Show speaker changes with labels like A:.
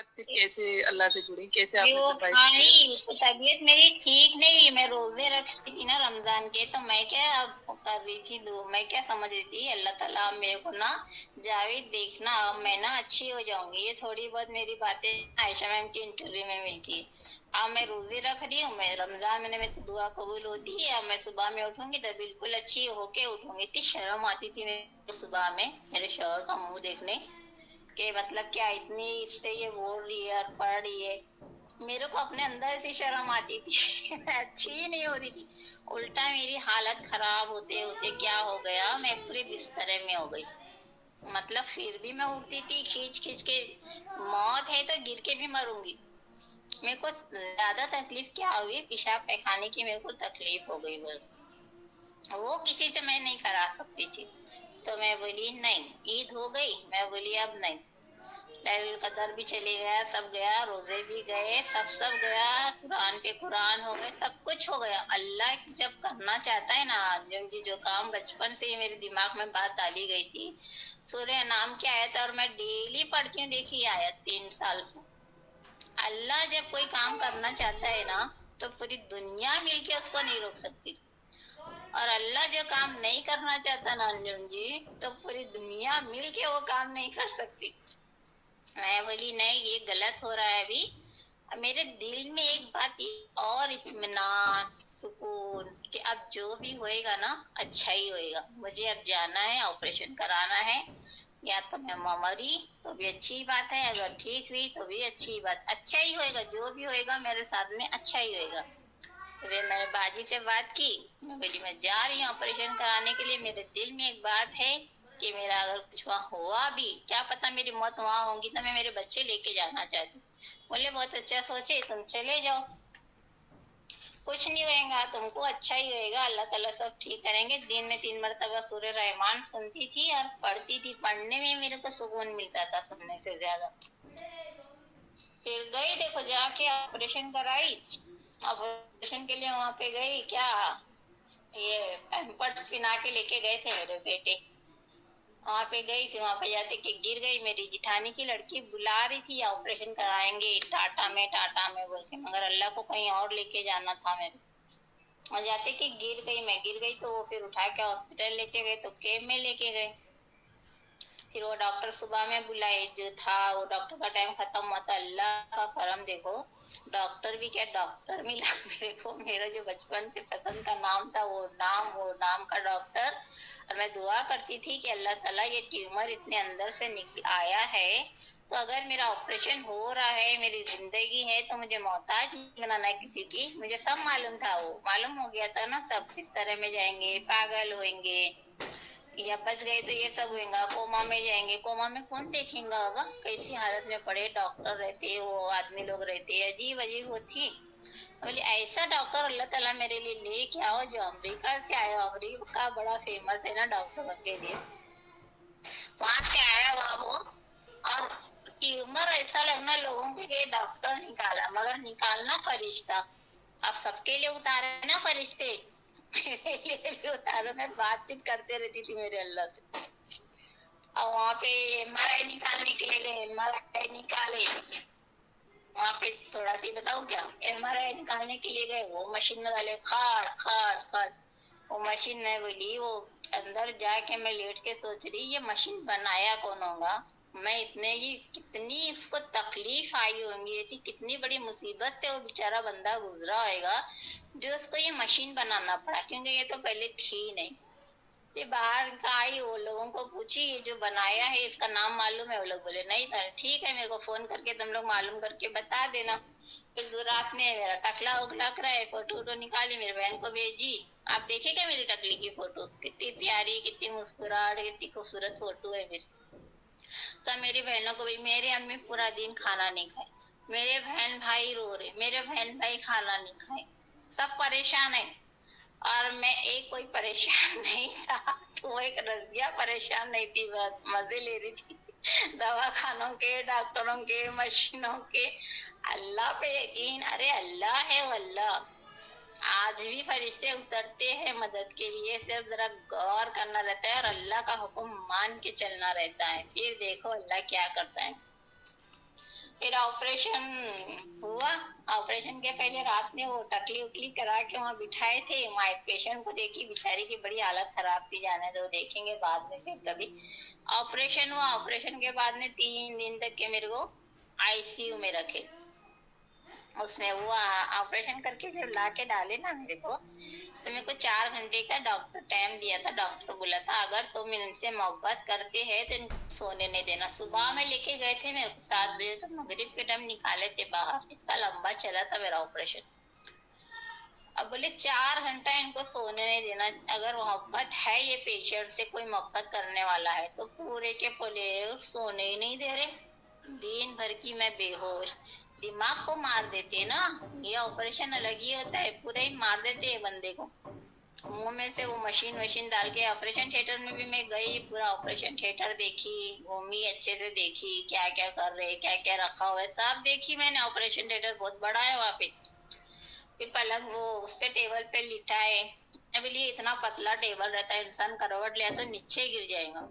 A: बाद फिर कैसे अल्लाह से जुड़ी, कैसे
B: ये
A: आपने
B: वो
A: सरवाइव किया?
B: खाई, उसकी तबीयत मेरी ठीक नहीं हुई। मैं रोजे रखी थी ना रमजान के, तो मैं क्या अब कर रही थी मैं क्या समझ रही थी, अल्लाह ताला अब मेरे को ना जावेद देखना, अब मैं ना अच्छी हो जाऊंगी। ये थोड़ी बहुत मेरी बातें आयशा मैम की इंटरव्यू में मिलती है। अब मैं रोजे रख रही हूँ, मैं रमजान में तो दुआ कबूल होती है। अब मैं सुबह में उठूंगी तो बिल्कुल अच्छी होके उठूंगी। इतनी शर्म आती थी मेरे सुबह में मेरे शौहर का मुंह देखने के, मतलब क्या इतनी इससे ये बोल रही है और पढ़ रही है। मेरे को अपने अंदर से शर्म आती थी। मैं अच्छी ही नहीं हो रही थी। उल्टा मेरी हालत खराब होते होते क्या हो गया, मैं पूरे बिस्तरे में हो गई। मतलब फिर भी मैं उठती थी खींच खींच के। मौत है तो गिर के भी मरूंगी। मेरे को ज्यादा तकलीफ क्या हुई, पेशाब पैखाने की मेरे को तकलीफ हो गई। वो किसी से मैं नहीं करा सकती थी। तो मैं बोली नहीं, ईद हो गई, मैं बोली अब नहीं। लैलुल कदर भी चले गया, सब गया, रोजे भी गए, सब सब गया, कुरान पे कुरान हो गए, सब कुछ हो गया। अल्लाह जब करना चाहता है ना, जो काम बचपन से ही मेरे दिमाग में बात डाली गई थी, सूर्य नाम की आयत, और मैं डेली पढ़ती हूँ, देखी आयत 3 साल से। अल्लाह जब कोई काम करना चाहता है ना, तो पूरी दुनिया मिलके उसको नहीं रोक सकती। और अल्लाह जो काम नहीं करना चाहता ना अंजुम जी, तो पूरी दुनिया मिलके वो काम नहीं कर सकती। मैं बोली नहीं, ये गलत हो रहा है अभी। मेरे दिल में एक बात और इत्मीनान सुकून कि अब जो भी होएगा ना अच्छा ही होएगा। मुझे अब जाना है, ऑपरेशन कराना है। या तो मैं मरी तो भी अच्छी बात है, अगर ठीक हुई तो भी अच्छी बात, अच्छा ही होएगा। जो भी होएगा मेरे साथ में अच्छा ही होएगा। फिर मैंने बाजी से बात की, मैं बोली मैं जा रही हूँ ऑपरेशन कराने के लिए। मेरे दिल में एक बात है कि मेरा अगर कुछ वहाँ हुआ भी, क्या पता मेरी मौत वहाँ होगी, तो मैं मेरे बच्चे लेके जाना चाहती। बोले बहुत अच्छा सोचे, तुम चले जाओ, कुछ नहीं होएगा, तुमको अच्छा ही होएगा, अल्लाह ताला सब ठीक करेंगे। दिन में 3 मरतबा सूर्य रहमान सुनती थी और पढ़ती थी। पढ़ने में मेरे को सुकून मिलता था सुनने से ज्यादा। फिर गई, देखो जाके ऑपरेशन कराई। ऑपरेशन के लिए वहां पे गई, क्या ये पैम्पर्स पिना के लेके गए थे मेरे बेटे। वहां पे गई, फिर वहां पे जाते कि गिर गई। मेरी जिठानी की लड़की बुला रही थी, ऑपरेशन कराएंगे टाटा में बोल के, मगर अल्लाह को कहीं और लेके जाना था मेरे। और जाते कि गिर गई, मैं गिर गई, तो वो फिर उठा के हॉस्पिटल लेके गए, तो कैब में लेके गए। फिर वो डॉक्टर सुबह में बुलाए, जो था वो डॉक्टर का टाइम खत्म हुआ था। अल्लाह का करम देखो, डॉक्टर भी क्या डॉक्टर मिला मेरे को। मेरा जो बचपन से पसंद का नाम था, वो नाम का डॉक्टर। और मैं दुआ करती थी कि अल्लाह ताला ये ट्यूमर इतने अंदर से निकल आया है, तो अगर मेरा ऑपरेशन हो रहा है, मेरी जिंदगी है, तो मुझे मोहताज नहीं बनाना है किसी की। मुझे सब मालूम था, वो मालूम हो गया था ना, सब किस तरह में जाएंगे, पागल होंगे या बच गए तो ये सब होगा, कोमा में जाएंगे, कोमा में कौन देखेगा बाबा, कैसी हालत में पड़े डॉक्टर रहते, वो आदमी लोग रहते, अजीब अजीब होती। बोले ऐसा डॉक्टर अल्लाह ताला मेरे लिए लेके आओ जो अमेरिका से आया। अमेरिका बड़ा फेमस है ना डॉक्टर के लिए, वहां से आया हुआ वो। और ट्यूमर ऐसा लगना लोगों के लिए डॉक्टर निकाला, मगर निकालना फरिश्ता। अब सबके लिए उतारे ना फरिश्ते, मेरे लिए भी उतारो। मैं बातचीत करते रहती थी मेरे अल्लाह से। और वहाँ पे एमआरआई निकालने के लिए गए, एमआरआई निकाले। वहाँ पे थोड़ा सी बताऊँ क्या, एमआरआई निकालने के लिए गए, वो मशीन में डाले, खाड़ खाड़ खाड़। वो मशीन ने बोली, वो अंदर जाके मैं लेट के सोच रही ये मशीन बनाया कौन होगा। मैं इतने ही कितनी इसको तकलीफ आई होंगी, ऐसी कितनी बड़ी मुसीबत से वो बेचारा बंदा गुजरा होगा जो उसको ये मशीन बनाना पड़ा, क्योंकि ये तो पहले थी नहीं। फिर बाहर का आई, वो लोगों को पूछी ये जो बनाया है इसका नाम मालूम है? वो लोग बोले नहीं। ठीक है, मेरे को फोन करके तुम लोग मालूम करके बता देना। फिर रात में मेरा टकला उगला कर है, फोटो वोटो निकाली, मेरी बहन को भेजी। आप देखे क्या मेरी टकली की फोटो, कितनी प्यारी, कितनी मुस्कुराहट, कितनी खूबसूरत फोटो है मेरी। सब मेरी बहनों को भी, मेरी अम्मी पूरा दिन खाना नहीं खाए, मेरे बहन भाई रो रहे, मेरे बहन भाई खाना नहीं खाए, सब परेशान है। और मैं एक कोई परेशान नहीं था, तो वो एक रजिया परेशान नहीं थी, बस मजे ले रही थी दवा खानों के, डॉक्टरों के, मशीनों के। अल्लाह पे यकीन, अरे अल्लाह है वो अल्लाह। आज भी फरिश्ते उतरते हैं मदद के लिए, सिर्फ जरा गौर करना रहता है और अल्लाह का हुक्म मान के चलना रहता है। फिर देखो अल्लाह क्या करता है। फिर ऑपरेशन हुआ। ऑपरेशन के पहले रात में वो टकली उकली करा के वहाँ बिठाए थे। वहाँ एक पेशेंट को देखी, बेचारी की बड़ी हालत खराब थी, जाने दो, देखेंगे बाद में फिर कभी। ऑपरेशन हुआ। ऑपरेशन के बाद में 3 दिन तक के मेरे को आईसीयू में रखे। उसमें वो ऑपरेशन करके जब ला के डाले ना मेरे को, तो मेरे को 4 घंटे का डॉक्टर टाइम दिया था। डॉक्टर बोला था अगर तुम इनसे मोहब्बत करते हैं तो इनको सोने नहीं देना। सुबह में लेके गए थे मेरे को 7 बजे, तो मगरिब के टाइम निकाले थे बाहर। इतना लंबा चला था मेरा ऑपरेशन। अब बोले 4 घंटा इनको सोने नहीं देना। अगर मोहब्बत है ये पेशेंट से, कोई मोहब्बत करने वाला है, तो पूरे के पूरे सोने ही नहीं दे रहे। दिन भर की मैं बेहोश। दिमाग को मार देते ना, ये ऑपरेशन अलग ही होता है, पूरा ही मार देते हैं बंदे को। मुंह में से वो मशीन वशीन डाल के। ऑपरेशन थिएटर में भी मैं गई, पूरा ऑपरेशन थिएटर देखी, घूमी, अच्छे से देखी क्या क्या कर रहे, क्या क्या रखा हुआ है, सब देखी मैंने। ऑपरेशन थिएटर बहुत बड़ा है वहाँ पे। फिर पलंग वो उस पे टेबल पे लिटा है। अभी लिए इतना पतला टेबल रहता है, इंसान करवट लिया तो नीचे गिर जाएगा।